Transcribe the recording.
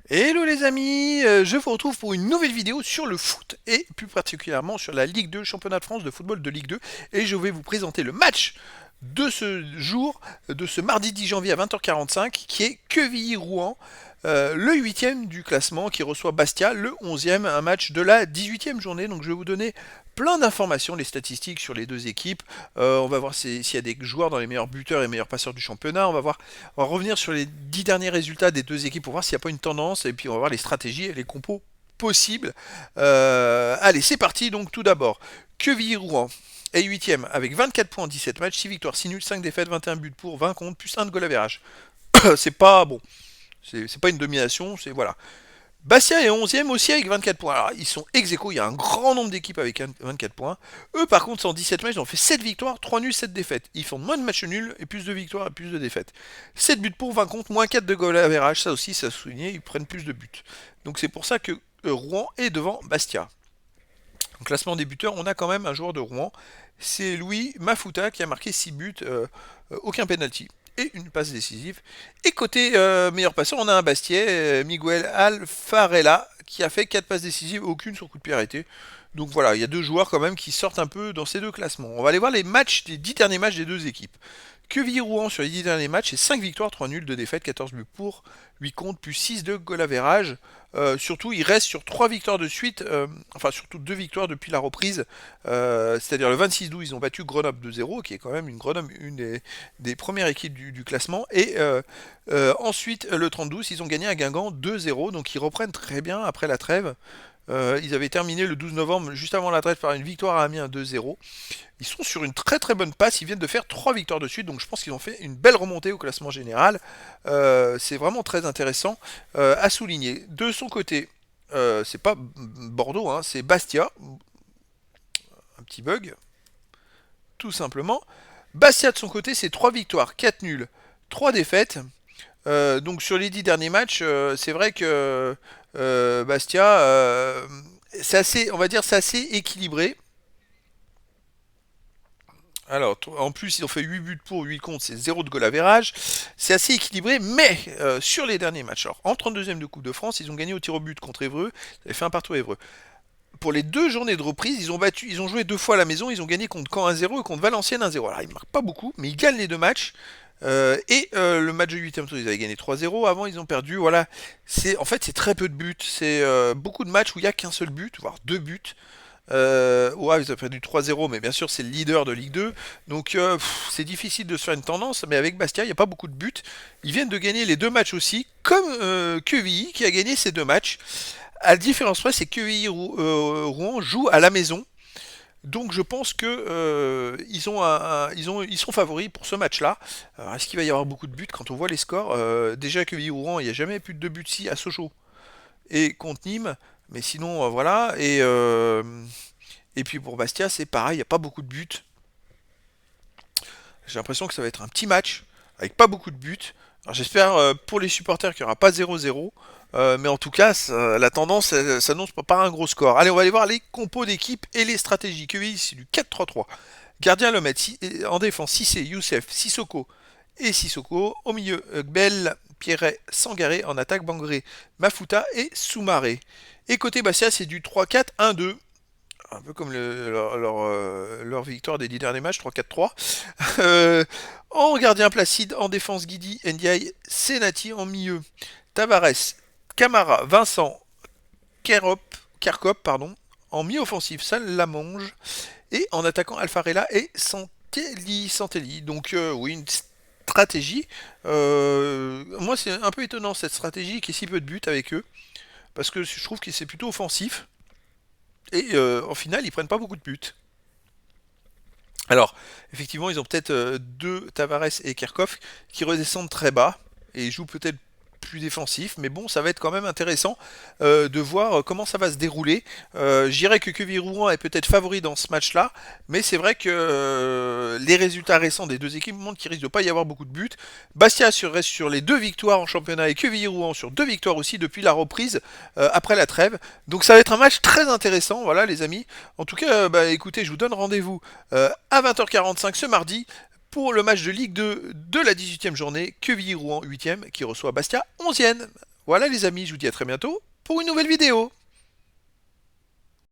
Hello les amis, je vous retrouve pour une nouvelle vidéo sur le foot et plus particulièrement sur la Ligue 2, championnat de France de football de Ligue 2 et je vais vous présenter le match de ce jour, de ce mardi 10 janvier à 20h45 qui est Quevilly-Rouen, le 8e du classement qui reçoit Bastia, le 11e, un match de la 18e journée. Donc je vais vous donner plein d'informations, les statistiques sur les deux équipes. On va voir s'il y a des joueurs dans les meilleurs buteurs et meilleurs passeurs du championnat. On va revenir sur les 10 derniers résultats des deux équipes pour voir s'il n'y a pas une tendance. Et puis on va voir les stratégies et les compos possibles. Allez, c'est parti. Donc tout d'abord, Quevilly-Rouen est 8ème avec 24 points en 17 matchs, 6 victoires, 6 nuls, 5 défaites, 21 buts pour, 20 contre, plus 1 de goal average. C'est pas bon. C'est pas une domination, c'est voilà. Bastia est 11e aussi avec 24 points. Alors, ils sont ex aequo, il y a un grand nombre d'équipes avec 24 points. Eux, par contre, en 17 matchs, ils ont fait 7 victoires, 3 nuls, 7 défaites. Ils font moins de matchs nuls et plus de victoires et plus de défaites. 7 buts pour, 20 contre, moins 4 de goal average. Ça aussi, ça a souligné, ils prennent plus de buts. Donc c'est pour ça que Rouen est devant Bastia. Au classement des buteurs, on a quand même un joueur de Rouen. C'est Louis Mafuta qui a marqué 6 buts, aucun penalty et une passe décisive. Et côté meilleur passeur, on a un Bastiais, Miguel Alfarella, qui a fait 4 passes décisives, aucune sur coup de pied arrêté. Donc voilà, il y a deux joueurs quand même qui sortent un peu dans ces deux classements. On va aller voir les matchs, les 10 derniers matchs des deux équipes. Quevilly-Rouen sur les 10 derniers matchs, c'est 5 victoires, 3 nuls, 2 défaites, 14 buts pour, 8 contre, plus 6 de goal average. Surtout, il reste sur 3 victoires de suite, enfin surtout 2 victoires depuis la reprise. C'est-à-dire le 26-12, ils ont battu Grenoble 2-0, qui est quand même une des premières équipes du classement. Et ensuite, le 30-12, ils ont gagné à Guingamp 2-0, donc ils reprennent très bien après la trêve. Ils avaient terminé le 12 novembre, juste avant la trêve, par une victoire à Amiens 2-0. Ils sont sur une très très bonne passe, ils viennent de faire 3 victoires de suite, donc je pense qu'ils ont fait une belle remontée au classement général. C'est vraiment très intéressant à souligner. De son côté, c'est pas Bordeaux, hein, c'est Bastia, un petit bug, tout simplement. Bastia de son côté, c'est 3 victoires, 4 nuls, 3 défaites. Donc sur les 10 derniers matchs, c'est vrai que Bastia, c'est assez, on va dire, c'est assez équilibré. Alors, en plus, ils ont fait 8 buts pour, 8 contre, c'est 0 de goal average. C'est assez équilibré, mais sur les derniers matchs, alors, en 32e de Coupe de France, ils ont gagné au tir au but contre Évreux. Ils avaient fait un partout à Évreux. Pour les deux journées de reprise, ils ont joué deux fois à la maison. Ils ont gagné contre Caen 1-0 et contre Valenciennes 1-0. Alors, ils ne marquent pas beaucoup, mais ils gagnent les deux matchs. Le match de 8 tour, ils avaient gagné 3-0. Avant, ils ont perdu. Voilà. En fait, c'est très peu de buts. C'est beaucoup de matchs où il n'y a qu'un seul but, voire deux buts. Au Havre, ils ont perdu 3-0, mais bien sûr, c'est le leader de Ligue 2. Donc, c'est difficile de se faire une tendance. Mais avec Bastia, il n'y a pas beaucoup de buts. Ils viennent de gagner les deux matchs aussi, comme Quevilly, qui a gagné ces deux matchs. À la différence près, c'est que Rouen joue à la maison. Donc je pense que ils sont favoris pour ce match-là. Alors, est-ce qu'il va y avoir beaucoup de buts quand on voit les scores? Déjà que Rouen, il n'y a jamais plus de 2 buts si à Sochaux et contre Nîmes. Mais sinon, voilà. Et puis pour Bastia, c'est pareil, il n'y a pas beaucoup de buts. J'ai l'impression que ça va être un petit match avec pas beaucoup de buts. Alors j'espère pour les supporters qu'il n'y aura pas 0-0. Mais en tout cas, la tendance s'annonce pas un gros score. Allez, on va aller voir les compos d'équipe et les stratégies. QI, c'est du 4-3-3. Gardien Lomet, en défense Cissé, Youssef, Sissoko et Sissoko. Au milieu, Gbel, Pierret, Sangaré. En attaque, Bangré, Mafuta et Soumaré. Et côté Bastia, c'est du 3-4-1-2. Un peu comme leur victoire des 10 derniers matchs, 3-4-3. En gardien Placide, en défense Guidi, Ndiaye, Senati, en milieu Tavares, Camara, Vincent, Kerkop, pardon. En mi-offensif, Salamonge. Et en attaquant Alfarella et Santelli. Donc oui, une stratégie. Moi, c'est un peu étonnant cette stratégie qui est si peu de buts avec eux. Parce que je trouve que c'est plutôt offensif. Et en finale, ils prennent pas beaucoup de buts. Alors, effectivement, ils ont peut-être deux Tavares et Kerkhoff qui redescendent très bas et jouent peut-être plus défensif, mais bon, ça va être quand même intéressant de voir comment ça va se dérouler. Je dirais que Quevilly-Rouen est peut-être favori dans ce match-là, mais c'est vrai que les résultats récents des deux équipes montrent qu'il risque de pas y avoir beaucoup de buts. Bastia reste sur les deux victoires en championnat et Quevilly-Rouen sur deux victoires aussi depuis la reprise après la trêve. Donc ça va être un match très intéressant, voilà les amis. En tout cas, bah, écoutez, je vous donne rendez-vous à 20h45 ce mardi pour le match de Ligue 2 de la 18e journée, Quevilly-Rouen 8e qui reçoit Bastia 11e. Voilà les amis, je vous dis à très bientôt pour une nouvelle vidéo.